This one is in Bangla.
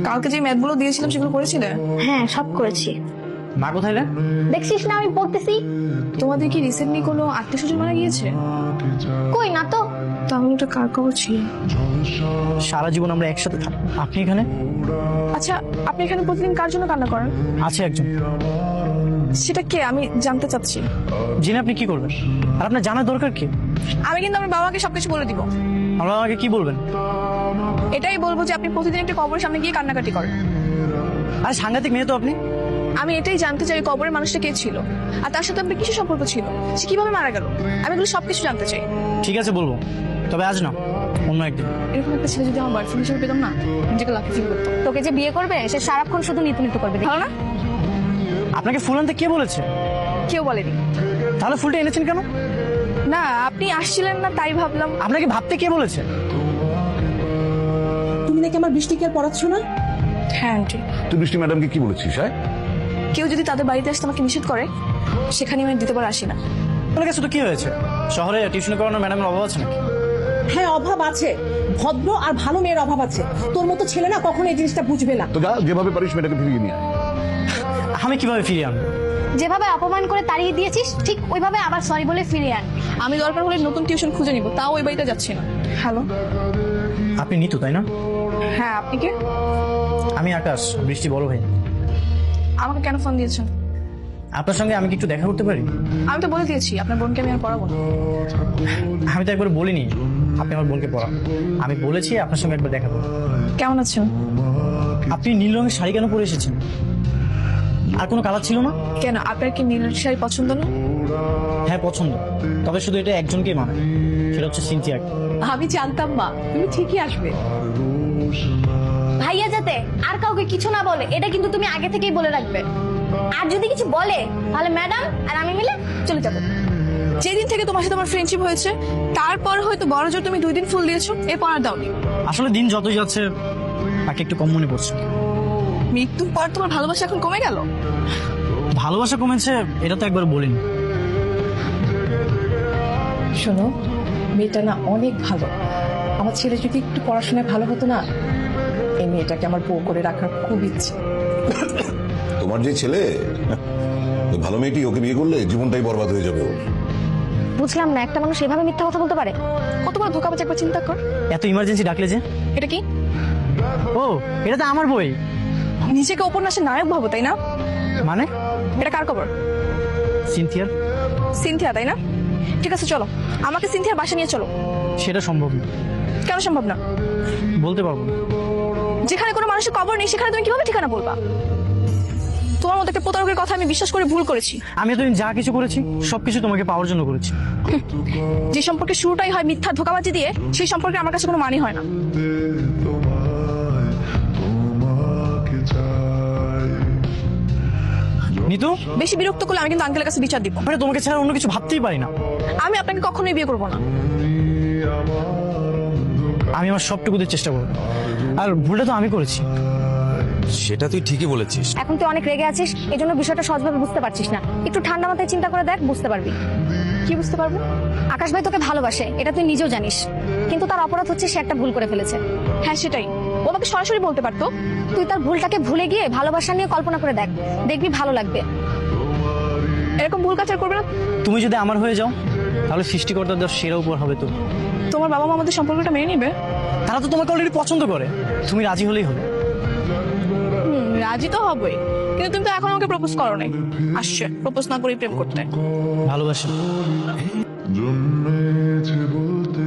কালকে যে ম্যাথগুলো দিয়েছিলাম সেগুলো করেছিলে? হ্যাঁ, সব করেছি। মা কোথায় রে? দেখছিস না আমি পড়তেছি। তোমাদের কি রিসেন্টলি কোনো আত্মীয় স্বজন মারা গিয়েছে? কই না তো। তাহলে ওটা কার খবর ছিল? সারা জীবন আমরা একসাথে থাকি, আপনি এখানে? আচ্ছা, আপনি এখানে প্রতিদিন কার জন্য কান্না করেন? আছে একজন। সেটা কে আমি জানতে চাচ্ছি। জেনে আপনি কি করবেন? আর আপনার জানার দরকার কি? আমি কিন্তু আমার বাবাকে সবকিছু বলে দিব। আমরা আমাকে কি বলবেন? এটাই বলবো যে আপনি প্রতিদিন একটা কবরের সামনে গিয়ে কান্নাকাটি করেন। আরে সাংঘাতিক মেয়ে তো আপনি। আমি এটাই জানতে চাই কবরের মানুষটা কে ছিল, আর তার সাথে আপনার কিছু সম্পর্ক ছিল, সে কিভাবে মারা গেল। আমি এগুলো সবকিছু জানতে চাই। ঠিক আছে বলবো, তবে আজ না, অন্য একদিন। এরকম একটা ছেলে যদি আমার বয়ফ্রেন্ড হিসেবে পেতাম না, নিজেকে লাকি ফিল করতাম। তোকে যে বিয়ে করবে সে সারাক্ষণ শুধু নিতু নিতু করবে, ভালো না? আপনাকে ফুল আনতে কে বলেছে? কেউ বলেনি। তাহলে ফুলটা এনেছেন কেন? না, আপনি আসছিলেন না তাই ভাবলাম। আপনাকে ভাবতে কে বলেছে? তুমি নাকি আমার বৃষ্টিকে আর পড়াচ্ছ না? হ্যাঁ আন্টি। তুই বৃষ্টি ম্যাডামকে কি বলেছিস? হ্যাঁ, কেউ যদি তাদের বাড়িতে আসতে আমাকে নিষেধ করে, সেখানে আমি দ্বিতীয়বার আসি না। আপনার কাছে তো কি হয়েছে? শহরে টিউশন করানোর ম্যাডামের অভাব আছে নাকি? হ্যাঁ, অভাব আছে। ভদ্র আর ভালো মেয়ের অভাব আছে। তোর মতো ছেলে না কখনো এই জিনিসটা বুঝবে না। তো যা, যেভাবে পারিস মেয়েটাকে ফিরিয়ে নিয়ে আয়। আমি কিভাবে ফিরিয়ে আনবো? যেভাবে অপমান করে তাড়িয়ে দিয়েছিস ঠিক ওইভাবে আবার সরি বলে ফিরিয়ে আন। আমি দরকার হলে নতুন টিউশন খুঁজে নিব, তাও ওই বাড়িতে যাচ্ছি না। হ্যালো। আপনি নিতু তাই না? হ্যাঁ, আপনি কে? আমি আকাশ, বৃষ্টি বড় ভাই। আমাকে কেন ফোন দিয়েছেন? আপনার সঙ্গে আমি কি একটু দেখা করতে পারি? আমি তো বলে দিয়েছি আপনার বোনকে আমি আর পড়াবো না। আমি তো একবার বলিনি আপনি আমার বোনকে পড়ান। আমি বলেছি আপনার সঙ্গে একবার দেখা করবো। কেমন আছেন? আপনি নীল রঙের শাড়ি কেন পরে এসেছেন? আর কোনো কালার ছিল না? কেন, আপনার কি নীল শাড়ি পছন্দ না? হ্যাঁ পছন্দ, তবে শুধু এটা একজনকেই মানে, সেটা হচ্ছে সিনথিয়াকে। আমি জানতাম মা তুমি ঠিকই আসবে। ভাইয়া যাতে আর কাউকে কিছু না বলে এটা কিন্তু তুমি আগে থেকেই বলে রাখবে। আর যদি কিছু বলে তাহলে ম্যাডাম আর আমি মিলে চলে যাবো। যেদিন থেকে তোমার সাথে আমার ফ্রেন্ডশিপ হয়েছে তারপর হয়তো বড় জোর তুমি 2 দিন ফুল দিয়েছো, এরপর আর দাওনি। আসলে দিন যতই যাচ্ছে তাকে একটু কম মনে পড়ছে। মৃত্যুর পর তোমার ভালোবাসা এখন কমে গেল? ভালোবাসা কমেছে এটা তো একবার বলিনি। শোনো, মেয়েটা না অনেক ভালো। আমার ছেলে যদি একটু পড়াশোনায় ভালো হতো না, এই মেয়েটাকে আমার বউ করে রাখার খুব ইচ্ছে। তোমার যে ছেলে, ওই ভালো মেয়েটি ওকে বিয়ে করলে জীবনটাই বরবাদ হয়ে যাবে ওর। বুঝলাম না, একটা মানুষ এভাবে মিথ্যা কথা বলতে পারে? কতবার ধোকাবাজ, একবার চিন্তা কর। এত ইমার্জেন্সি ডাকলে যে? এটা কি? ও, এটা তো আমার বই। নিজেকে উপন্যাসের নায়ক ভাবো তাই না? মানে? এটা কার খবর? সিনথিয়ার। সিনথিয়া তাই না? ঠিক আছে চলো, আমাকে সিনথিয়ার বাসা নিয়ে চলো। সেটা সম্ভব না। কেন সম্ভব না? বলতে পারবো না। যেখানে কোনো মানুষের কবর নেই সেখানে তুমি কিভাবে ঠিকানা বলবা? তোমার মতো একটা প্রতারকের কথা আমি বিশ্বাস করে ভুল করেছি। আমি এতদিন যা কিছু করেছি সবকিছু তোমাকে পাওয়ার জন্য করেছি। যে সম্পর্কে শুরুটাই হয় মিথ্যা ধোকাবাজি দিয়ে, সেই সম্পর্কে আমার কাছে কোনো মানে হয় না। নিতু, বেশি বিরক্ত করলে আমি কিন্তু আঙ্কেলের কাছে বিচার দিব। মানে তোমাকে ছাড়া অন্য কিছু ভাবতেই পারি না। আমি আপনাকে কখনোই বিয়ে করবো না। আমি আমার সবটুকুদের চেষ্টা করবো, আর ভুলটা তো আমি করেছি। সেটা তুই ঠিকই বলেছিস। এখন তুই অনেক রেগে আছিস, এই জন্য বিষয়টা সহজভাবে বুঝতে পারছিস না। একটু ঠান্ডা মাথায় চিন্তা করে দেখ, বুঝতে পারবি। কি বুঝতে পারবো? আকাশ ভাই তোকে ভালোবাসে, এটা তুই নিজেও জানিস, কিন্তু তার অপরাধ হচ্ছে সে একটা ভুল করে ফেলেছে। হ্যাঁ সেটাই, ও আমাকে সরাসরি বলতে পারতো। তুই তার ভুলটাকে ভুলে গিয়ে ভালোবাসা নিয়ে কল্পনা করে দেখ, দেখবি ভালো লাগবে। এরকম ভুল কাজ আর করবে না। তুমি যদি আমার হয়ে যাও তাহলে সৃষ্টিকর্তার দেওয়া সেরা উপর হবে তো। তোমার বাবা মা আমাদের সম্পর্কটা মেনে নিবে? তারা তো তোমাকে অলরেডি পছন্দ করে, তুমি রাজি হলেই হলো। রাজি তো হবেই, কিন্তু তুমি তো এখন আমাকে প্রপোজ করো নাই। আসছে প্রপোজ না করে প্রেম করতে। ভালোবাসি। জন্মেছে বলতে